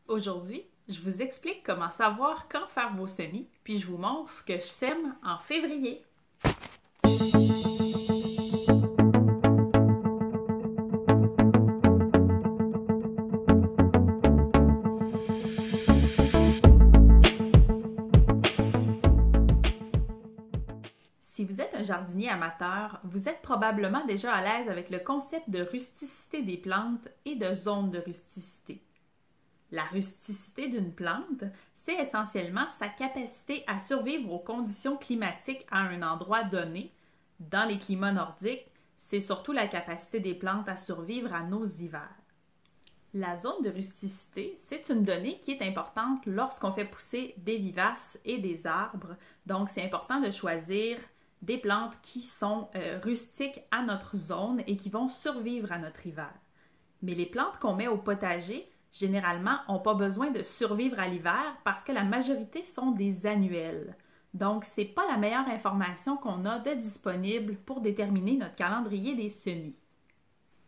Aujourd'hui, je vous explique comment savoir quand faire vos semis, puis je vous montre ce que je sème en février. Si vous êtes un jardinier amateur, vous êtes probablement déjà à l'aise avec le concept de rusticité des plantes et de zone de rusticité. La rusticité d'une plante, c'est essentiellement sa capacité à survivre aux conditions climatiques à un endroit donné. Dans les climats nordiques, c'est surtout la capacité des plantes à survivre à nos hivers. La zone de rusticité, c'est une donnée qui est importante lorsqu'on fait pousser des vivaces et des arbres. Donc, c'est important de choisir des plantes qui sont rustiques à notre zone et qui vont survivre à notre hiver. Mais les plantes qu'on met au potager, généralement, n'ont pas besoin de survivre à l'hiver parce que la majorité sont des annuelles. Donc, ce n'est pas la meilleure information qu'on a de disponible pour déterminer notre calendrier des semis.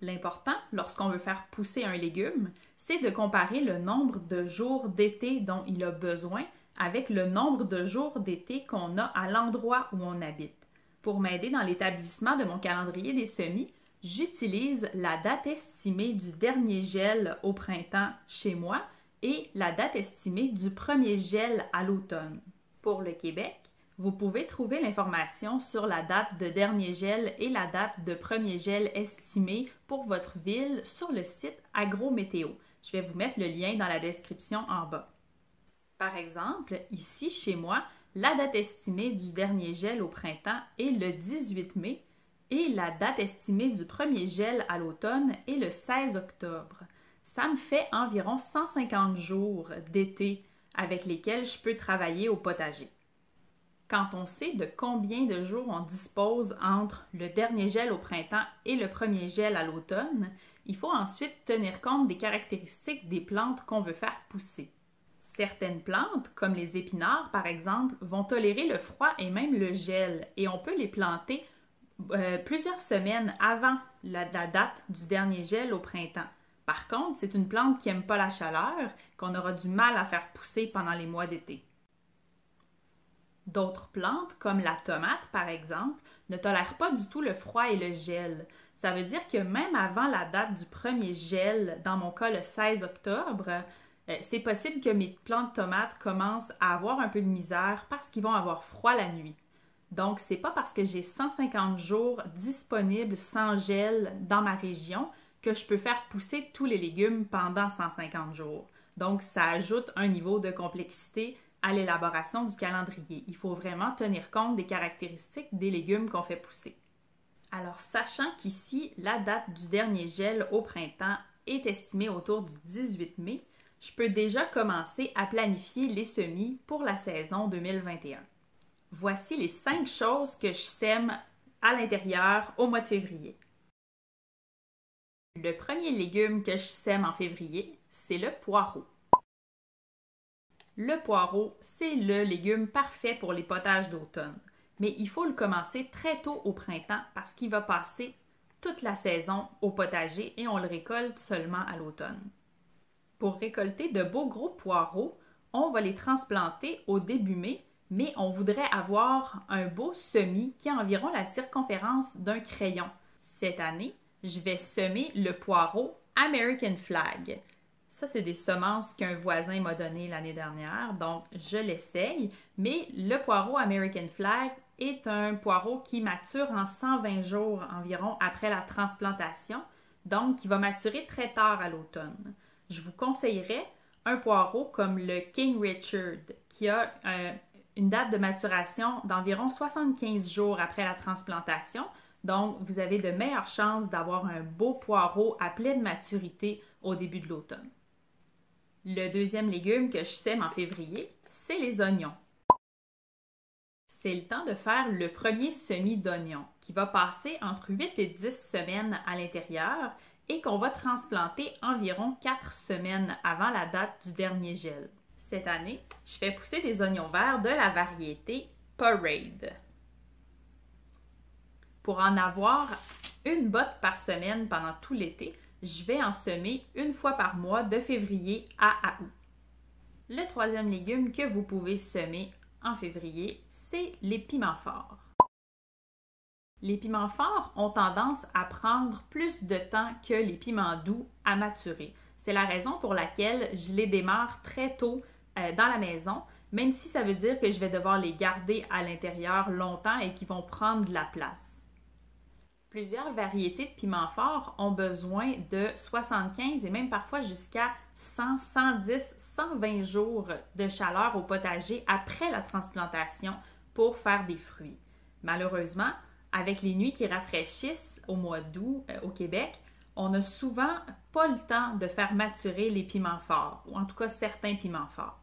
L'important, lorsqu'on veut faire pousser un légume, c'est de comparer le nombre de jours d'été dont il a besoin avec le nombre de jours d'été qu'on a à l'endroit où on habite. Pour m'aider dans l'établissement de mon calendrier des semis, j'utilise la date estimée du dernier gel au printemps chez moi et la date estimée du premier gel à l'automne. Pour le Québec, vous pouvez trouver l'information sur la date de dernier gel et la date de premier gel estimée pour votre ville sur le site AgroMétéo. Je vais vous mettre le lien dans la description en bas. Par exemple, ici chez moi, la date estimée du dernier gel au printemps est le 18 mai et la date estimée du premier gel à l'automne est le 16 octobre. Ça me fait environ 150 jours d'été avec lesquels je peux travailler au potager. Quand on sait de combien de jours on dispose entre le dernier gel au printemps et le premier gel à l'automne, il faut ensuite tenir compte des caractéristiques des plantes qu'on veut faire pousser. Certaines plantes, comme les épinards par exemple, vont tolérer le froid et même le gel et on peut les planter plusieurs semaines avant la date du dernier gel au printemps. Par contre, c'est une plante qui n'aime pas la chaleur, qu'on aura du mal à faire pousser pendant les mois d'été. D'autres plantes, comme la tomate par exemple, ne tolèrent pas du tout le froid et le gel. Ça veut dire que même avant la date du premier gel, dans mon cas le 16 octobre, c'est possible que mes plantes de tomates commencent à avoir un peu de misère parce qu'ils vont avoir froid la nuit. Donc, c'est pas parce que j'ai 150 jours disponibles sans gel dans ma région que je peux faire pousser tous les légumes pendant 150 jours. Donc, ça ajoute un niveau de complexité à l'élaboration du calendrier. Il faut vraiment tenir compte des caractéristiques des légumes qu'on fait pousser. Alors, sachant qu'ici, la date du dernier gel au printemps est estimée autour du 18 mai, je peux déjà commencer à planifier les semis pour la saison 2021. Voici les 5 choses que je sème à l'intérieur au mois de février. Le premier légume que je sème en février, c'est le poireau. Le poireau, c'est le légume parfait pour les potages d'automne, mais il faut le commencer très tôt au printemps parce qu'il va passer toute la saison au potager et on le récolte seulement à l'automne. Pour récolter de beaux gros poireaux, on va les transplanter au début mai, mais on voudrait avoir un beau semis qui a environ la circonférence d'un crayon. Cette année, je vais semer le poireau American Flag. Ça, c'est des semences qu'un voisin m'a données l'année dernière, donc je l'essaye. Mais le poireau American Flag est un poireau qui mature en 120 jours environ après la transplantation, donc qui va maturer très tard à l'automne. Je vous conseillerais un poireau comme le King Richard, qui a une date de maturation d'environ 75 jours après la transplantation. Donc, vous avez de meilleures chances d'avoir un beau poireau à pleine maturité au début de l'automne. Le deuxième légume que je sème en février, c'est les oignons. C'est le temps de faire le premier semis d'oignons, qui va passer entre 8 et 10 semaines à l'intérieur et qu'on va transplanter environ 4 semaines avant la date du dernier gel. Cette année, je fais pousser des oignons verts de la variété Parade. Pour en avoir une botte par semaine pendant tout l'été, je vais en semer une fois par mois de février à août. Le troisième légume que vous pouvez semer en février, c'est les piments forts. Les piments forts ont tendance à prendre plus de temps que les piments doux à maturer. C'est la raison pour laquelle je les démarre très tôt dans la maison, même si ça veut dire que je vais devoir les garder à l'intérieur longtemps et qu'ils vont prendre de la place. Plusieurs variétés de piments forts ont besoin de 75 et même parfois jusqu'à 100, 110, 120 jours de chaleur au potager après la transplantation pour faire des fruits. Malheureusement, avec les nuits qui rafraîchissent au mois d'août au Québec, on n'a souvent pas le temps de faire maturer les piments forts, ou en tout cas certains piments forts.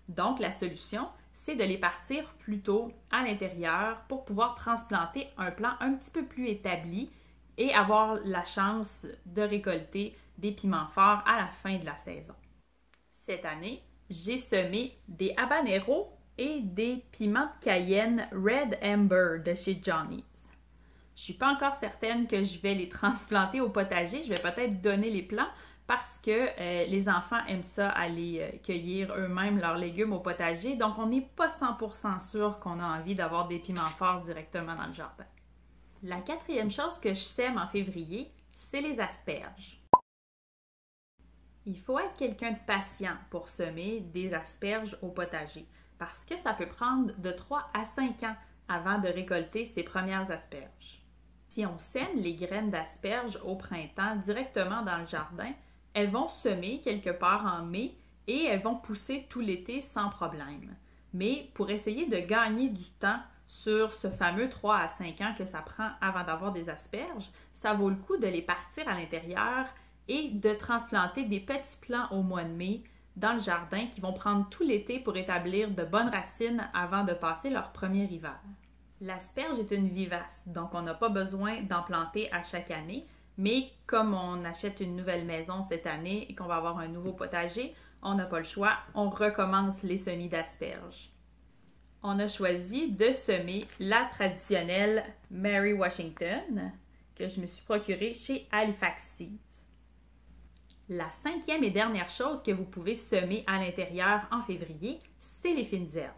Donc, la solution, c'est de les partir plus tôt à l'intérieur pour pouvoir transplanter un plan un petit peu plus établi et avoir la chance de récolter des piments forts à la fin de la saison. Cette année, j'ai semé des habaneros et des piments de Cayenne Red Amber de chez Johnny's. Je ne suis pas encore certaine que je vais les transplanter au potager. Je vais peut-être donner les plants parce que les enfants aiment ça aller cueillir eux-mêmes leurs légumes au potager. Donc, on n'est pas 100% sûr qu'on a envie d'avoir des piments forts directement dans le jardin. La quatrième chose que je sème en février, c'est les asperges. Il faut être quelqu'un de patient pour semer des asperges au potager parce que ça peut prendre de 3 à 5 ans avant de récolter ses premières asperges. Si on sème les graines d'asperges au printemps directement dans le jardin, elles vont semer quelque part en mai et elles vont pousser tout l'été sans problème. Mais pour essayer de gagner du temps sur ce fameux 3 à 5 ans que ça prend avant d'avoir des asperges, ça vaut le coup de les partir à l'intérieur et de transplanter des petits plants au mois de mai dans le jardin qui vont prendre tout l'été pour établir de bonnes racines avant de passer leur premier hiver. L'asperge est une vivace, donc on n'a pas besoin d'en planter à chaque année, mais comme on achète une nouvelle maison cette année et qu'on va avoir un nouveau potager, on n'a pas le choix, on recommence les semis d'asperges. On a choisi de semer la traditionnelle Mary Washington que je me suis procurée chez Halifax Seeds. La cinquième et dernière chose que vous pouvez semer à l'intérieur en février, c'est les fines herbes.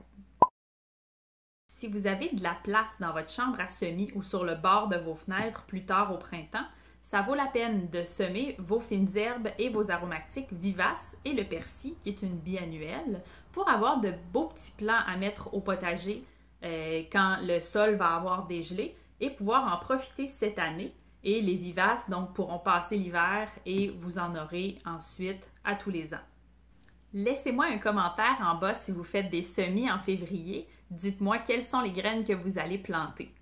Si vous avez de la place dans votre chambre à semis ou sur le bord de vos fenêtres plus tard au printemps, ça vaut la peine de semer vos fines herbes et vos aromatiques vivaces et le persil, qui est une biannuelle, pour avoir de beaux petits plants à mettre au potager quand le sol va avoir dégelé et pouvoir en profiter cette année. Et les vivaces donc pourront passer l'hiver et vous en aurez ensuite à tous les ans. Laissez-moi un commentaire en bas si vous faites des semis en février. Dites-moi quelles sont les graines que vous allez planter.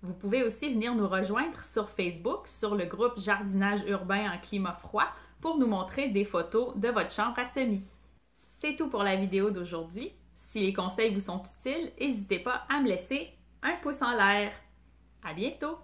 Vous pouvez aussi venir nous rejoindre sur Facebook, sur le groupe Jardinage urbain en climat froid, pour nous montrer des photos de votre chambre à semis. C'est tout pour la vidéo d'aujourd'hui. Si les conseils vous sont utiles, n'hésitez pas à me laisser un pouce en l'air. À bientôt!